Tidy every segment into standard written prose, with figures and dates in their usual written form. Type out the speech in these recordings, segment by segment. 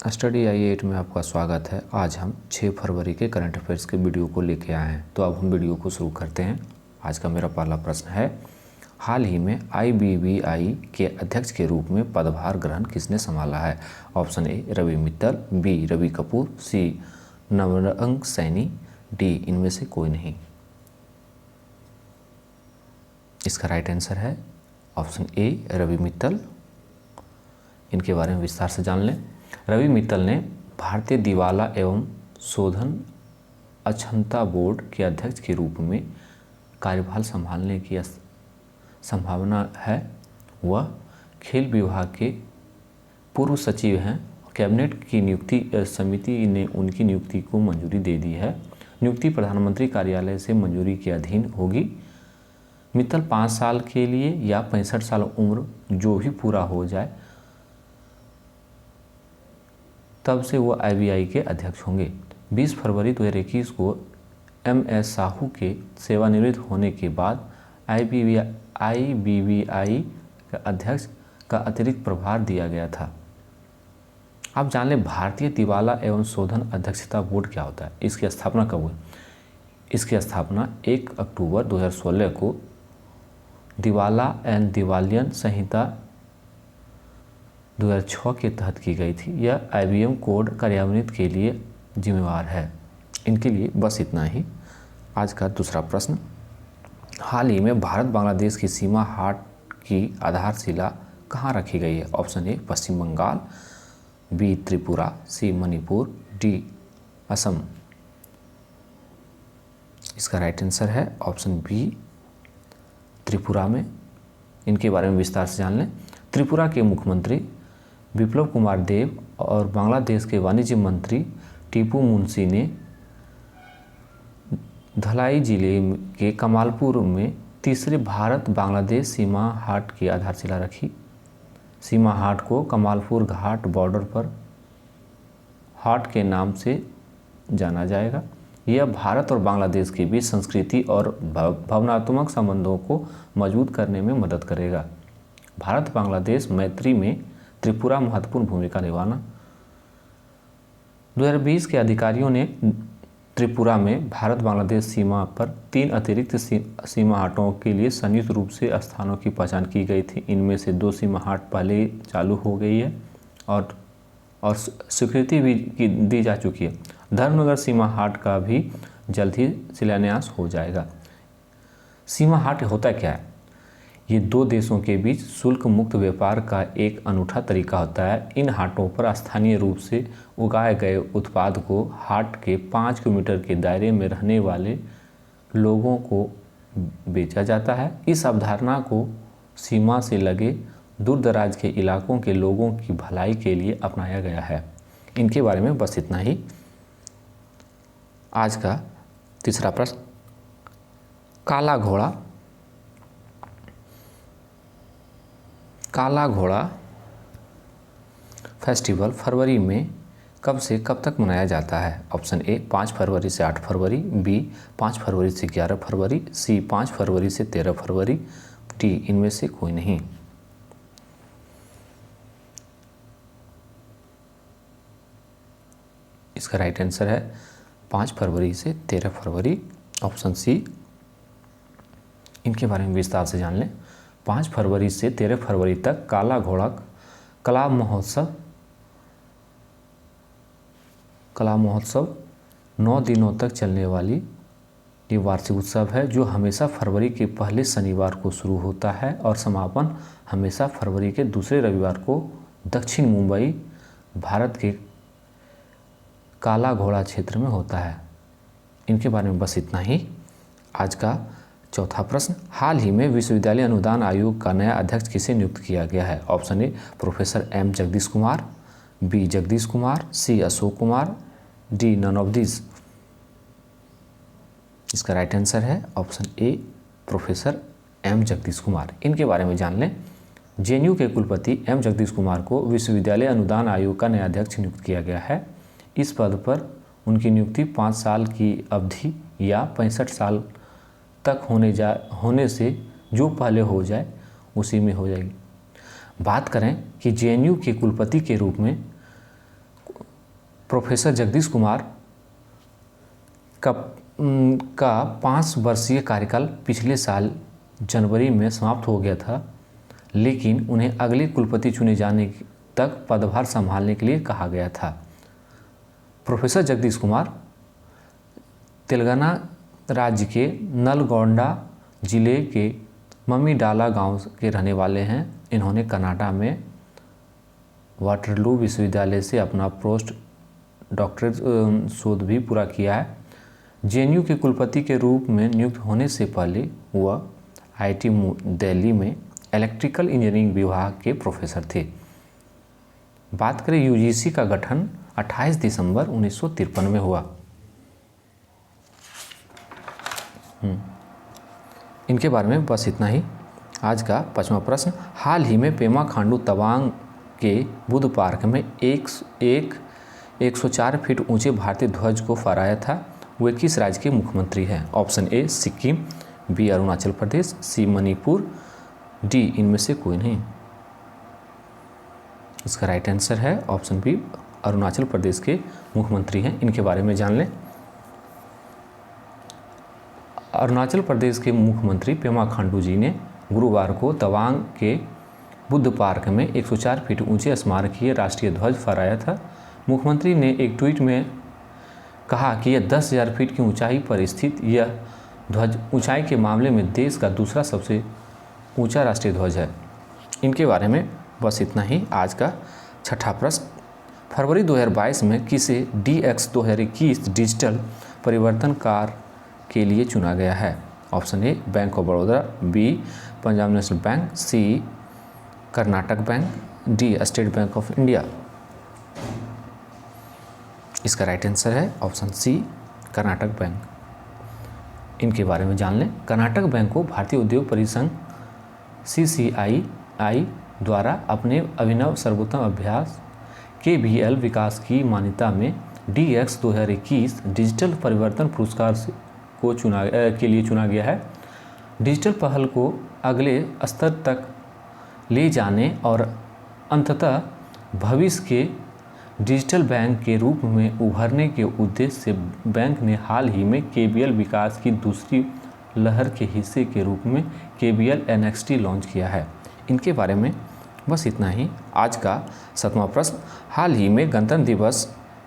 Study आई 8 में आपका स्वागत है। आज हम 6 फरवरी के करंट अफेयर्स के वीडियो को लेके आए हैं। तो अब हम वीडियो को शुरू करते हैं। आज का मेरा पहला प्रश्न है, हाल ही में IBBI के अध्यक्ष के रूप में पदभार ग्रहण किसने संभाला है? Option A Ravi Mittal, B Ravi Kapoor, C Navrang Saini, D इनमें से कोई नहीं। इसका राइट आंसर है ऑप्शन ए रवि मित्तल। इनके बारे में विस्तार से जान लें। रवि मित्तल ने भारतीय दिवाला एवं शोधन अक्षमता बोर्ड के अध्यक्ष के रूप में कार्यभार संभालने की संभावना है। वह खेल विभाग के पूर्व सचिव हैं। कैबिनेट की नियुक्ति समिति ने उनकी नियुक्ति को मंजूरी दे दी है। नियुक्ति प्रधानमंत्री कार्यालय से मंजूरी के अधीन होगी। मित्तल 5 साल के लिए या 65 साल उम्र जो भी पूरा हो जाए तब से वो IBI के अध्यक्ष होंगे। 20 फरवरी 2021 को MS साहू के सेवानिवृत्त होने के बाद IBBI के अध्यक्ष का अतिरिक्त प्रभार दिया गया था। आप जान लें भारतीय दिवाला एवं शोधन अध्यक्षता बोर्ड क्या होता है, इसकी स्थापना कब हुई? इसकी स्थापना 1 अक्टूबर 2016 को दिवाला एंड दिवालियन संहिता 2006 के तहत की गई थी। यह IBM कोड कार्यान्वित के लिए जिम्मेवार है। इनके लिए बस इतना ही। आज का दूसरा प्रश्न, हाल ही में भारत बांग्लादेश की सीमा हाट की आधारशिला कहाँ रखी गई है? Option A Paschim Bangal, B Tripura, C Manipur, D Assam. इसका राइट आंसर है ऑप्शन बी त्रिपुरा में। इनके बारे में विस्तार से जान लें। त्रिपुरा के मुख्यमंत्री विप्लव कुमार देव और बांग्लादेश के वाणिज्य मंत्री टीपू मुंशी ने धलाई जिले के कमालपुर में तीसरे भारत बांग्लादेश सीमा हाट की आधारशिला रखी। सीमा हाट को कमालपुर घाट बॉर्डर पर हाट के नाम से जाना जाएगा। यह भारत और बांग्लादेश के बीच संस्कृति और भावनात्मक संबंधों को मजबूत करने में मदद करेगा। भारत बांग्लादेश मैत्री में त्रिपुरा महत्वपूर्ण भूमिका निभाना। 2020 के अधिकारियों ने त्रिपुरा में भारत बांग्लादेश सीमा पर 3 अतिरिक्त सीमा हाटों के लिए संयुक्त रूप से स्थानों की पहचान की गई थी। इनमें से 2 सीमा हाट पहले चालू हो गई है और स्वीकृति भी दी जा चुकी है। धर्मनगर सीमा हाट का भी जल्द ही शिलान्यास हो जाएगा। सीमा हाट होता क्या है? ये 2 देशों के बीच शुल्क मुक्त व्यापार का एक अनूठा तरीका होता है। इन हाटों पर स्थानीय रूप से उगाए गए उत्पाद को हाट के 5 किलोमीटर के दायरे में रहने वाले लोगों को बेचा जाता है। इस अवधारणा को सीमा से लगे दूरदराज के इलाकों के लोगों की भलाई के लिए अपनाया गया है। इनके बारे में बस इतना ही। आज का तीसरा प्रश्न, काला घोड़ा फेस्टिवल फरवरी में कब से कब तक मनाया जाता है? ऑप्शन ए 5 फरवरी से 8 फरवरी, बी 5 फरवरी से 11 फरवरी, सी 5 फरवरी से 13 फरवरी, डी इनमें से कोई नहीं। इसका राइट आंसर है 5 फरवरी से 13 फरवरी, ऑप्शन सी। इनके बारे में विस्तार से जान लें। 5 फरवरी से 13 फरवरी तक काला घोड़ा कला महोत्सव 9 दिनों तक चलने वाली ये वार्षिक उत्सव है, जो हमेशा फरवरी के पहले शनिवार को शुरू होता है और समापन हमेशा फरवरी के दूसरे रविवार को दक्षिण मुंबई, भारत के काला घोड़ा क्षेत्र में होता है। इनके बारे में बस इतना ही। आज का चौथा प्रश्न, हाल ही में विश्वविद्यालय अनुदान आयोग का नया अध्यक्ष किसे नियुक्त किया गया है? Option A professor M Jagdish Kumar, B Jagdish Kumar, C Ashok Kumar, D none of this. इसका राइट आंसर है option A professor M Jagdish Kumar. इनके बारे में जान लें। JNU के कुलपति M जगदीश कुमार को विश्वविद्यालय अनुदान आयोग का नया अध्यक्ष नियुक्त किया गया है। इस पद पर उनकी नियुक्ति 5 साल की अवधि या 65 साल तक होने से जो पहले हो जाए उसी में हो जाएगी। बात करें कि JNU के कुलपति के रूप में प्रोफेसर जगदीश कुमार का 5 वर्षीय कार्यकाल पिछले साल जनवरी में समाप्त हो गया था, लेकिन उन्हें अगले कुलपति चुने जाने तक पदभार संभालने के लिए कहा गया था। प्रोफेसर जगदीश कुमार तेलंगाना राज्य के नलगोंडा जिले के मम्मीडाला गांव के रहने वाले हैं। इन्होंने कनाडा में वाटरलू विश्वविद्यालय से अपना पोस्ट डॉक्टरेट शोध भी पूरा किया है। जेएनयू के कुलपति के रूप में नियुक्त होने से पहले वह आईआईटी दिल्ली में इलेक्ट्रिकल इंजीनियरिंग विभाग के प्रोफेसर थे। बात करें यूजीसी का गठन 28 दिसंबर 1953 में हुआ। इनके बारे में बस इतना ही। आज का 5वां प्रश्न, हाल ही में पेमा खांडू तवांग के बुद्ध पार्क में 104 फीट ऊंचे भारतीय ध्वज को फहराया था। वे किस राज्य के मुख्यमंत्री हैं? Option A Sikkim, B Arunachal Pradesh, C Manipur, D इनमें से कोई नहीं। इसका राइट आंसर है ऑप्शन बी, अरुणाचल प्रदेश के मुख्यमंत्री हैं। इनके बारे में जान लें। अरुणाचल प्रदेश के मुख्यमंत्री पेमा खांडू जी ने गुरुवार को तवांग के बुद्ध पार्क में 104 फीट ऊंचे स्मारकीय राष्ट्रीय ध्वज फहराया था। मुख्यमंत्री ने एक ट्वीट में कहा कि यह 10,000 फीट की ऊंचाई पर स्थित यह ध्वज ऊंचाई के मामले में देश का दूसरा सबसे ऊंचा राष्ट्रीय ध्वज है। इनके बारे में बस इतना ही। आज का 6ठा प्रश्न, फरवरी 2022 में किसे DX 2021 डिजिटल परिवर्तनकार के लिए चुना गया है? Option A bank of Baroda, B Punjab national bank, C Karnataka bank, D state bank of India. इसका राइट आंसर है ऑप्शन सी कर्नाटक बैंक। इनके बारे में जान लें। कर्नाटक बैंक को भारतीय उद्योग परिसंघ CCI द्वारा अपने अभिनव सर्वोत्तम अभ्यास KBL विकास की मान्यता में DX 2021 डिजिटल परिवर्तन पुरस्कार के लिए चुना गया है। डिजिटल पहल को अगले स्तर तक ले जाने और अंततः भविष्य के डिजिटल बैंक के रूप में उभरने के उद्देश्य से बैंक ने हाल ही में KBL विकास की दूसरी लहर के हिस्से के रूप में KBL NXT लॉन्च किया है। इनके बारे में बस इतना ही। आज का 7वां प्रश्न, हाल ही में गणतंत्र दिवस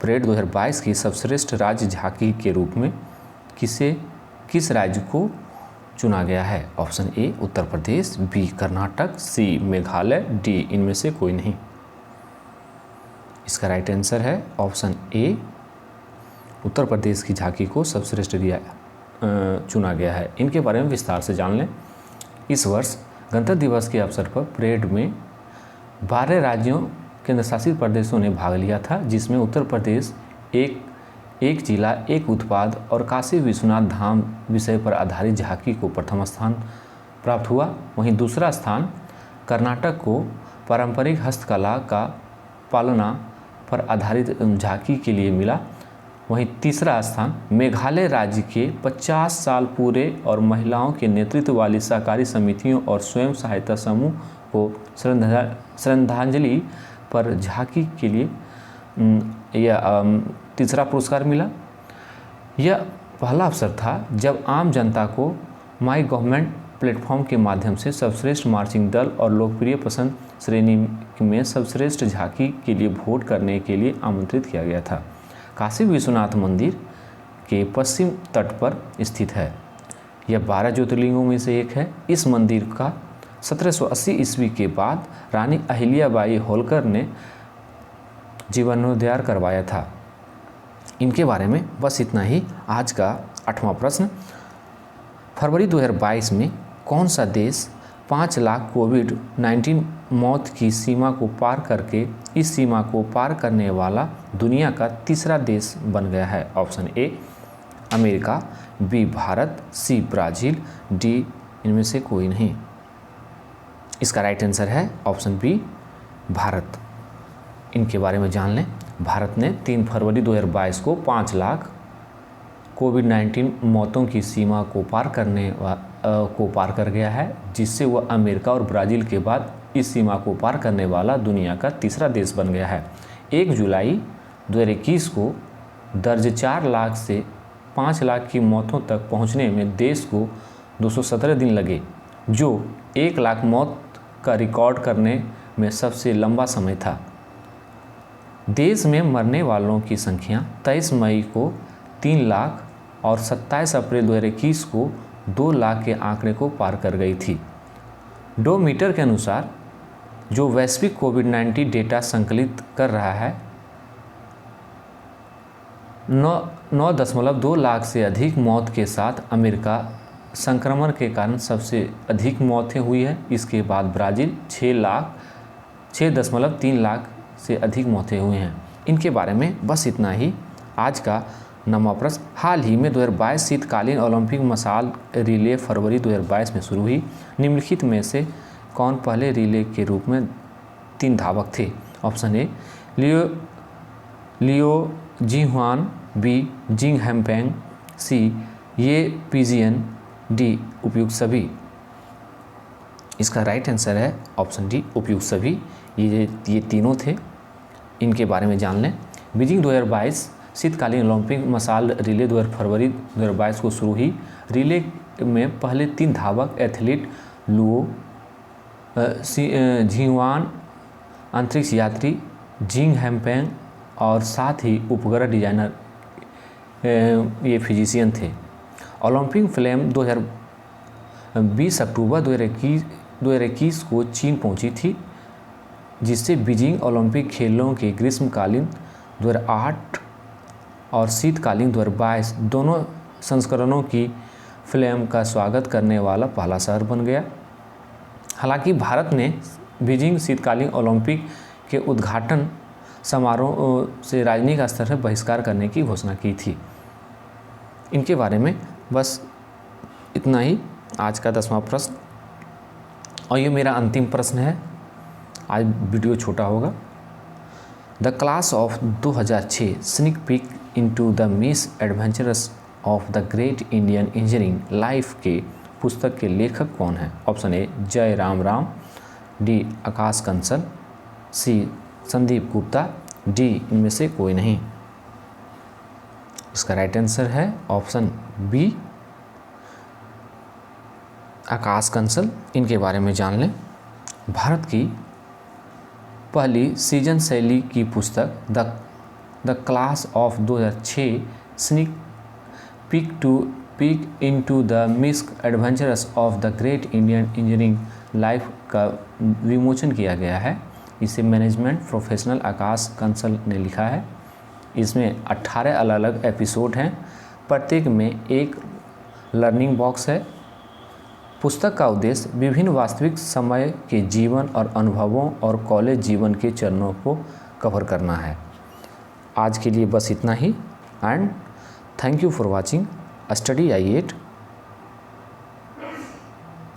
परेड 2022 की सर्वश्रेष्ठ राज्य झांकी के रूप में किस राज्य को चुना गया है? Option A Uttar Pradesh, B Karnataka, C Meghalaya, D इनमें से कोई नहीं। इसका राइट आंसर है ऑप्शन ए, उत्तर प्रदेश की झांकी को सर्वश्रेष्ठ चुना गया है। इनके बारे में विस्तार से जान लें। इस वर्ष गणतंत्र दिवस के अवसर पर परेड में 12 राज्यों केंद्र शासित प्रदेशों ने भाग लिया था, जिसमें उत्तर प्रदेश एक जिला एक उत्पाद और काशी विश्वनाथ धाम विषय पर आधारित झांकी को प्रथम स्थान प्राप्त हुआ। वहीं दूसरा स्थान कर्नाटक को पारंपरिक हस्तकला का पालना पर आधारित झांकी के लिए मिला। वहीं तीसरा स्थान मेघालय राज्य के 50 साल पूरे और महिलाओं के नेतृत्व वाली सहकारी समितियों और स्वयं सहायता समूह को श्रद्धांजलि पर झांकी के लिए यह तीसरा पुरस्कार मिला। यह पहला अवसर था जब आम जनता को माई गवर्नमेंट प्लेटफॉर्म के माध्यम से सर्वश्रेष्ठ मार्चिंग दल और लोकप्रिय पसंद श्रेणी में सर्वश्रेष्ठ झांकी के लिए वोट करने के लिए आमंत्रित किया गया था। काशी विश्वनाथ मंदिर के पश्चिम तट पर स्थित है। यह 12 ज्योतिर्लिंगों में से एक है। इस मंदिर का 1780 ईस्वी के बाद रानी अहिल्याबाई होलकर ने जीर्णोद्धार करवाया था। इनके बारे में बस इतना ही। आज का 8वां प्रश्न, फरवरी 2022 में कौन सा देश 5 लाख कोविड-19 मौत की सीमा को पार करके इस सीमा को पार करने वाला दुनिया का तीसरा देश बन गया है? Option A America, B Bharat, C Brazil, D इनमें से कोई नहीं। इसका राइट आंसर है ऑप्शन बी भारत। इनके बारे में जान लें। भारत ने 3 फरवरी 2022 को 5 लाख कोविड-19 मौतों की सीमा को पार कर गया है, जिससे वह अमेरिका और ब्राज़ील के बाद इस सीमा को पार करने वाला दुनिया का तीसरा देश बन गया है। 1 जुलाई 2021 को दर्ज 4 लाख से 5 लाख की मौतों तक पहुंचने में देश को 217 दिन लगे, जो 1 लाख मौत का रिकॉर्ड करने में सबसे लंबा समय था। देश में मरने वालों की संख्या 23 मई को 3 लाख और 27 अप्रैल 2021 को 2 लाख के आंकड़े को पार कर गई थी। डोमीटर के अनुसार, जो वैश्विक कोविड-19 डेटा संकलित कर रहा है, 9.2 लाख से अधिक मौत के साथ अमेरिका संक्रमण के कारण सबसे अधिक मौतें हुई है। इसके बाद ब्राज़ील 6.3 लाख से अधिक मौतें हुई हैं। इनके बारे में बस इतना ही। आज का नवा प्रश्न, हाल ही में 2022 शीतकालीन ओलंपिक मशाल रिले फरवरी 2022 में शुरू हुई। निम्नलिखित में से कौन पहले रिले के रूप में 3 धावक थे? ऑप्शन ए लियो जिंगहुआन, बी जिंग हैम्पेंग, सी ये पिजियन, डी उपयुक्त सभी। इसका राइट आंसर है ऑप्शन डी उपयुक्त सभी। ये तीनों थे, इनके बारे में जान लें। बीजिंग 2022 शीतकालीन ओलंपिक मशाल रिले फरवरी 2022 को शुरू हुई। रिले में पहले 3 धावक एथलीट लुओ जिंगहुआन, अंतरिक्ष यात्री जिंग हैम्पेंग और साथ ही उपग्रह डिजाइनर ये फिजिशियन थे। ओलंपिक फ्लेम 20 अक्टूबर 2021 को चीन पहुंची थी, जिससे बीजिंग ओलंपिक खेलों के ग्रीष्मकालीन 2008 और शीतकालीन 2022 दोनों संस्करणों की फ्लेम का स्वागत करने वाला पहला शहर बन गया। हालांकि भारत ने बीजिंग शीतकालीन ओलंपिक के उद्घाटन समारोह से राजनीतिक स्तर पर बहिष्कार करने की घोषणा की थी। इनके बारे में बस इतना ही आज का 10वां प्रश्न। और ये मेरा अंतिम प्रश्न है, आज वीडियो छोटा होगा। The class of 2006 sneak peak into the miss adventurous of the great Indian engineering life के पुस्तक के लेखक कौन हैं? ऑप्शन ए जय राम, डी आकाश कंसल, सी संदीप गुप्ता, डी इनमें से कोई नहीं। इसका राइट आंसर है ऑप्शन बी आकाश कंसल। इनके बारे में जान लें। भारत की पहली सीजन शैली की पुस्तक the class of 2006 sneak peak into the miss adventurous of the great Indian engineering life का विमोचन किया गया है। इसे मैनेजमेंट प्रोफेशनल आकाश कंसल ने लिखा है। इसमें 18 अलग अलग एपिसोड हैं, प्रत्येक में एक लर्निंग बॉक्स है। पुस्तक का उद्देश्य विभिन्न वास्तविक समय के जीवन और अनुभवों और कॉलेज जीवन के चरणों को कवर करना है। आज के लिए बस इतना ही and thank you for watching study आई8।